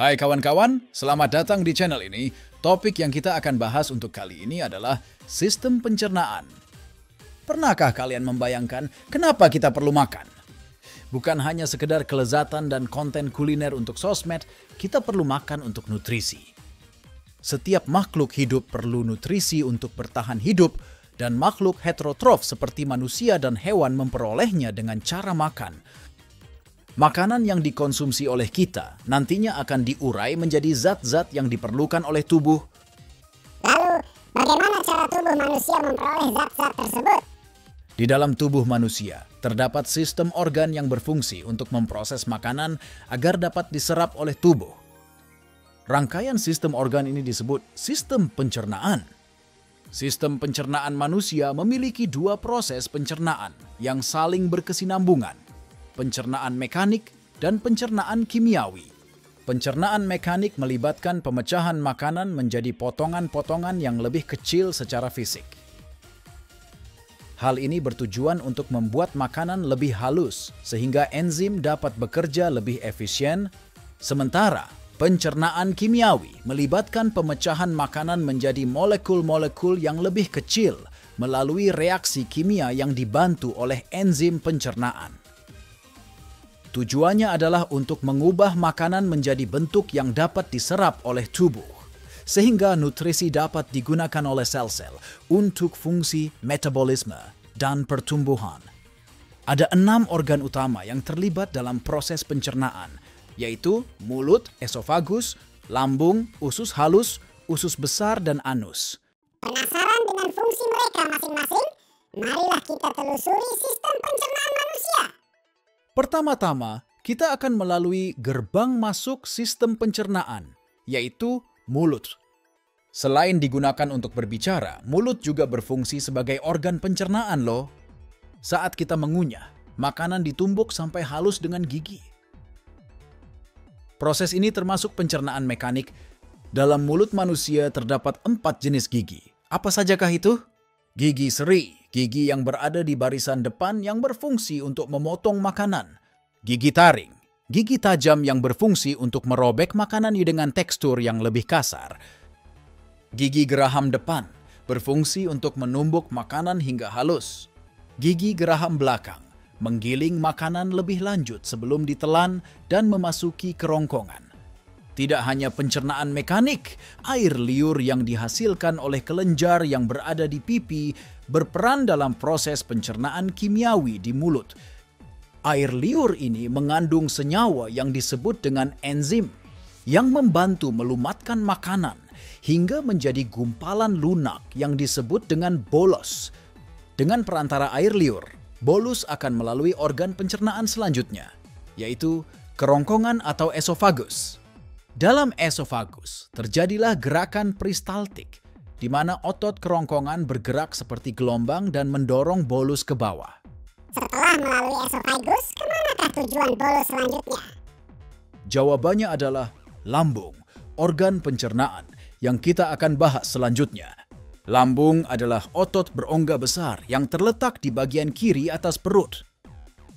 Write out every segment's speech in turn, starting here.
Hai kawan-kawan, selamat datang di channel ini. Topik yang kita akan bahas untuk kali ini adalah sistem pencernaan. Pernahkah kalian membayangkan kenapa kita perlu makan? Bukan hanya sekedar kelezatan dan konten kuliner untuk sosmed, kita perlu makan untuk nutrisi. Setiap makhluk hidup perlu nutrisi untuk bertahan hidup, dan makhluk heterotrof seperti manusia dan hewan memperolehnya dengan cara makan. Makanan yang dikonsumsi oleh kita nantinya akan diurai menjadi zat-zat yang diperlukan oleh tubuh. Lalu, bagaimana cara tubuh manusia memperoleh zat-zat tersebut? Di dalam tubuh manusia, terdapat sistem organ yang berfungsi untuk memproses makanan agar dapat diserap oleh tubuh. Rangkaian sistem organ ini disebut sistem pencernaan. Sistem pencernaan manusia memiliki dua proses pencernaan yang saling berkesinambungan. Pencernaan mekanik dan pencernaan kimiawi. Pencernaan mekanik melibatkan pemecahan makanan menjadi potongan-potongan yang lebih kecil secara fisik. Hal ini bertujuan untuk membuat makanan lebih halus sehingga enzim dapat bekerja lebih efisien. Sementara pencernaan kimiawi melibatkan pemecahan makanan menjadi molekul-molekul yang lebih kecil melalui reaksi kimia yang dibantu oleh enzim pencernaan. Tujuannya adalah untuk mengubah makanan menjadi bentuk yang dapat diserap oleh tubuh, sehingga nutrisi dapat digunakan oleh sel-sel untuk fungsi metabolisme dan pertumbuhan. Ada 6 organ utama yang terlibat dalam proses pencernaan, yaitu mulut, esofagus, lambung, usus halus, usus besar, dan anus. Penasaran dengan fungsi mereka masing-masing? Marilah kita telusuri sistem pencernaan manusia. Pertama-tama, kita akan melalui gerbang masuk sistem pencernaan, yaitu mulut. Selain digunakan untuk berbicara, mulut juga berfungsi sebagai organ pencernaan loh. Saat kita mengunyah, makanan ditumbuk sampai halus dengan gigi. Proses ini termasuk pencernaan mekanik. Dalam mulut manusia terdapat 4 jenis gigi. Apa sajakah itu? Gigi seri, gigi yang berada di barisan depan yang berfungsi untuk memotong makanan. Gigi taring, gigi tajam yang berfungsi untuk merobek makanan dengan tekstur yang lebih kasar. Gigi geraham depan, berfungsi untuk menumbuk makanan hingga halus. Gigi geraham belakang, menggiling makanan lebih lanjut sebelum ditelan dan memasuki kerongkongan. Tidak hanya pencernaan mekanik, air liur yang dihasilkan oleh kelenjar yang berada di pipi berperan dalam proses pencernaan kimiawi di mulut. Air liur ini mengandung senyawa yang disebut dengan enzim yang membantu melumatkan makanan hingga menjadi gumpalan lunak yang disebut dengan bolus. Dengan perantara air liur, bolus akan melalui organ pencernaan selanjutnya, yaitu kerongkongan atau esofagus. Dalam esofagus, terjadilah gerakan peristaltik, di mana otot kerongkongan bergerak seperti gelombang dan mendorong bolus ke bawah. Setelah melalui esofagus, kemanakah tujuan bolus selanjutnya? Jawabannya adalah lambung, organ pencernaan yang kita akan bahas selanjutnya. Lambung adalah otot berongga besar yang terletak di bagian kiri atas perut.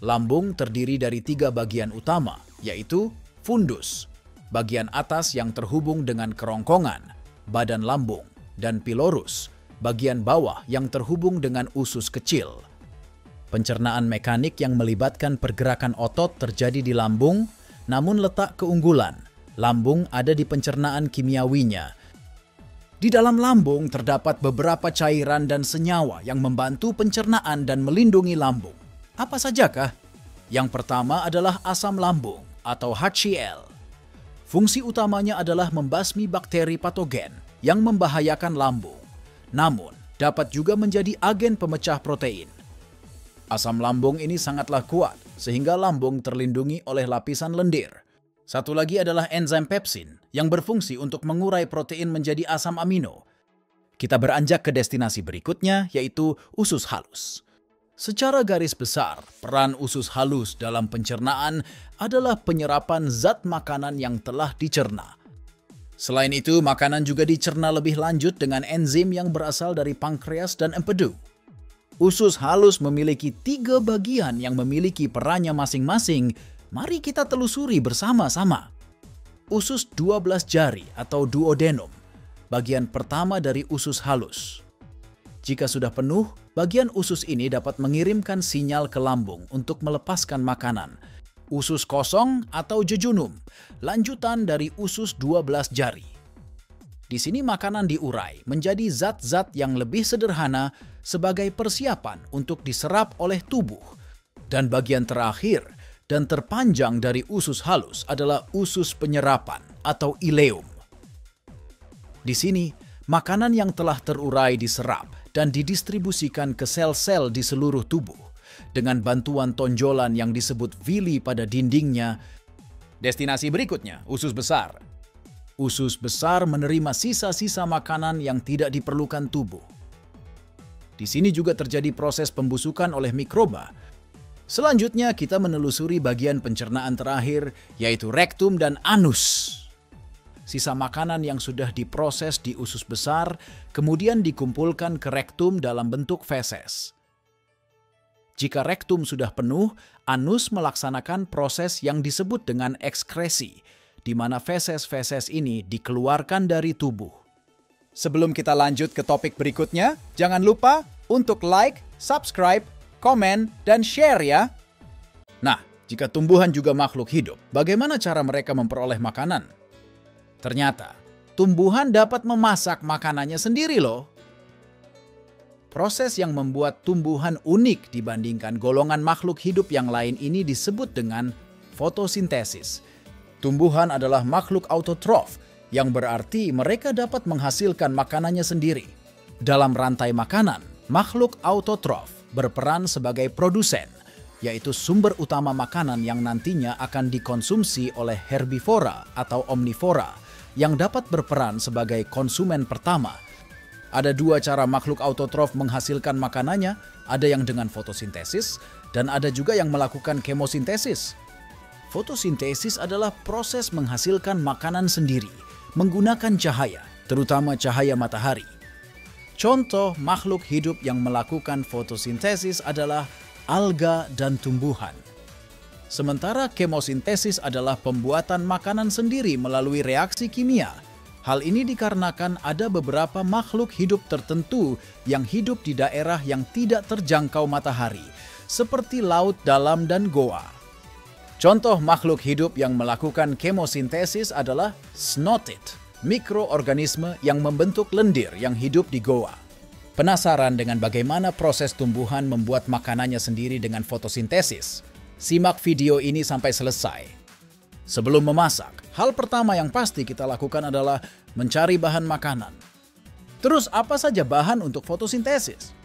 Lambung terdiri dari 3 bagian utama, yaitu fundus, bagian atas yang terhubung dengan kerongkongan, badan lambung, dan pilorus, bagian bawah yang terhubung dengan usus kecil. Pencernaan mekanik yang melibatkan pergerakan otot terjadi di lambung, namun letak keunggulan, lambung ada di pencernaan kimiawinya. Di dalam lambung terdapat beberapa cairan dan senyawa yang membantu pencernaan dan melindungi lambung. Apa sajakah? Yang pertama adalah asam lambung atau HCl. Fungsi utamanya adalah membasmi bakteri patogen yang membahayakan lambung. Namun, dapat juga menjadi agen pemecah protein. Asam lambung ini sangatlah kuat, sehingga lambung terlindungi oleh lapisan lendir. Satu lagi adalah enzim pepsin yang berfungsi untuk mengurai protein menjadi asam amino. Kita beranjak ke destinasi berikutnya, yaitu usus halus. Secara garis besar, peran usus halus dalam pencernaan adalah penyerapan zat makanan yang telah dicerna. Selain itu, makanan juga dicerna lebih lanjut dengan enzim yang berasal dari pankreas dan empedu. Usus halus memiliki 3 bagian yang memiliki perannya masing-masing. Mari kita telusuri bersama-sama. Usus 12 jari atau duodenum, bagian pertama dari usus halus. Jika sudah penuh, bagian usus ini dapat mengirimkan sinyal ke lambung untuk melepaskan makanan. Usus kosong atau jejunum, lanjutan dari usus 12 jari. Di sini makanan diurai menjadi zat-zat yang lebih sederhana sebagai persiapan untuk diserap oleh tubuh. Dan bagian terakhir dan terpanjang dari usus halus adalah usus penyerapan atau ileum. Di sini, makanan yang telah terurai diserap dan didistribusikan ke sel-sel di seluruh tubuh dengan bantuan tonjolan yang disebut villi pada dindingnya. Destinasi berikutnya, usus besar. Usus besar menerima sisa-sisa makanan yang tidak diperlukan tubuh. Di sini juga terjadi proses pembusukan oleh mikroba. Selanjutnya kita menelusuri bagian pencernaan terakhir, yaitu rektum dan anus. Sisa makanan yang sudah diproses di usus besar kemudian dikumpulkan ke rektum dalam bentuk feses. Jika rektum sudah penuh, anus melaksanakan proses yang disebut dengan ekskresi, di mana feses-feses ini dikeluarkan dari tubuh. Sebelum kita lanjut ke topik berikutnya, jangan lupa untuk like, subscribe, komen, dan share ya. Nah, jika tumbuhan juga makhluk hidup, bagaimana cara mereka memperoleh makanan? Ternyata, tumbuhan dapat memasak makanannya sendiri loh. Proses yang membuat tumbuhan unik dibandingkan golongan makhluk hidup yang lain ini disebut dengan fotosintesis. Tumbuhan adalah makhluk autotrof, yang berarti mereka dapat menghasilkan makanannya sendiri. Dalam rantai makanan, makhluk autotrof berperan sebagai produsen, yaitu sumber utama makanan yang nantinya akan dikonsumsi oleh herbivora atau omnivora, yang dapat berperan sebagai konsumen pertama. Ada dua cara makhluk autotrof menghasilkan makanannya, ada yang dengan fotosintesis, dan ada juga yang melakukan kemosintesis. Fotosintesis adalah proses menghasilkan makanan sendiri, menggunakan cahaya, terutama cahaya matahari. Contoh makhluk hidup yang melakukan fotosintesis adalah alga dan tumbuhan. Sementara kemosintesis adalah pembuatan makanan sendiri melalui reaksi kimia. Hal ini dikarenakan ada beberapa makhluk hidup tertentu yang hidup di daerah yang tidak terjangkau matahari, seperti laut dalam dan goa. Contoh makhluk hidup yang melakukan kemosintesis adalah snotid, mikroorganisme yang membentuk lendir yang hidup di goa. Penasaran dengan bagaimana proses tumbuhan membuat makanannya sendiri dengan fotosintesis? Simak video ini sampai selesai. Sebelum memasak, hal pertama yang pasti kita lakukan adalah mencari bahan makanan. Terus apa saja bahan untuk fotosintesis?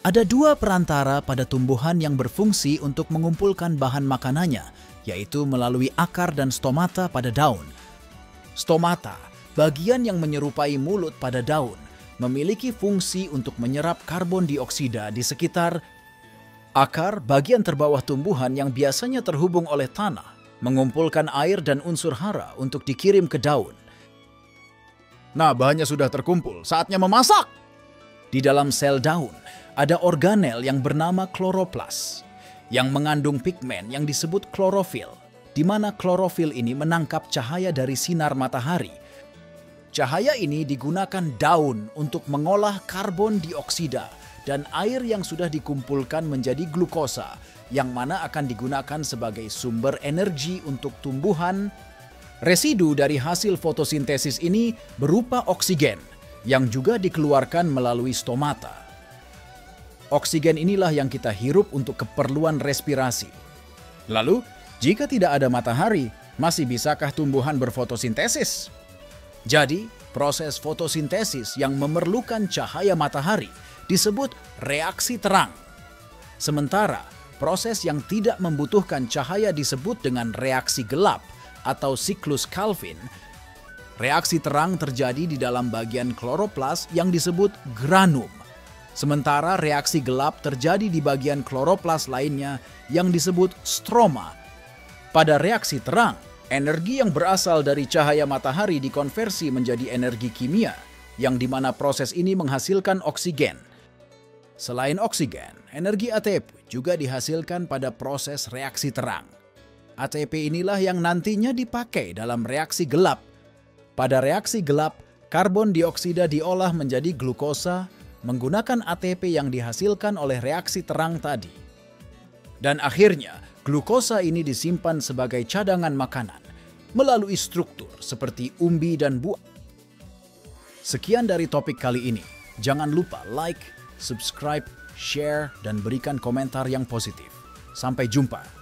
Ada dua perantara pada tumbuhan yang berfungsi untuk mengumpulkan bahan makanannya, yaitu melalui akar dan stomata pada daun. Stomata, bagian yang menyerupai mulut pada daun, memiliki fungsi untuk menyerap karbon dioksida di sekitar akar, bagian terbawah tumbuhan yang biasanya terhubung oleh tanah, mengumpulkan air dan unsur hara untuk dikirim ke daun. Nah, bahannya sudah terkumpul, saatnya memasak! Di dalam sel daun, ada organel yang bernama kloroplas, yang mengandung pigmen yang disebut klorofil, di mana klorofil ini menangkap cahaya dari sinar matahari. Cahaya ini digunakan daun untuk mengolah karbon dioksida dan air yang sudah dikumpulkan menjadi glukosa, yang mana akan digunakan sebagai sumber energi untuk tumbuhan. Residu dari hasil fotosintesis ini berupa oksigen, yang juga dikeluarkan melalui stomata. Oksigen inilah yang kita hirup untuk keperluan respirasi. Lalu, jika tidak ada matahari, masih bisakah tumbuhan berfotosintesis? Jadi, proses fotosintesis yang memerlukan cahaya matahari disebut reaksi terang. Sementara, proses yang tidak membutuhkan cahaya disebut dengan reaksi gelap atau siklus Calvin. Reaksi terang terjadi di dalam bagian kloroplas yang disebut granum. Sementara reaksi gelap terjadi di bagian kloroplas lainnya yang disebut stroma. Pada reaksi terang, energi yang berasal dari cahaya matahari dikonversi menjadi energi kimia, yang dimana proses ini menghasilkan oksigen. Selain oksigen, energi ATP juga dihasilkan pada proses reaksi terang. ATP inilah yang nantinya dipakai dalam reaksi gelap. Pada reaksi gelap, karbon dioksida diolah menjadi glukosa menggunakan ATP yang dihasilkan oleh reaksi terang tadi. Dan akhirnya, glukosa ini disimpan sebagai cadangan makanan melalui struktur seperti umbi dan buah. Sekian dari topik kali ini. Jangan lupa like, subscribe, share, dan berikan komentar yang positif. Sampai jumpa.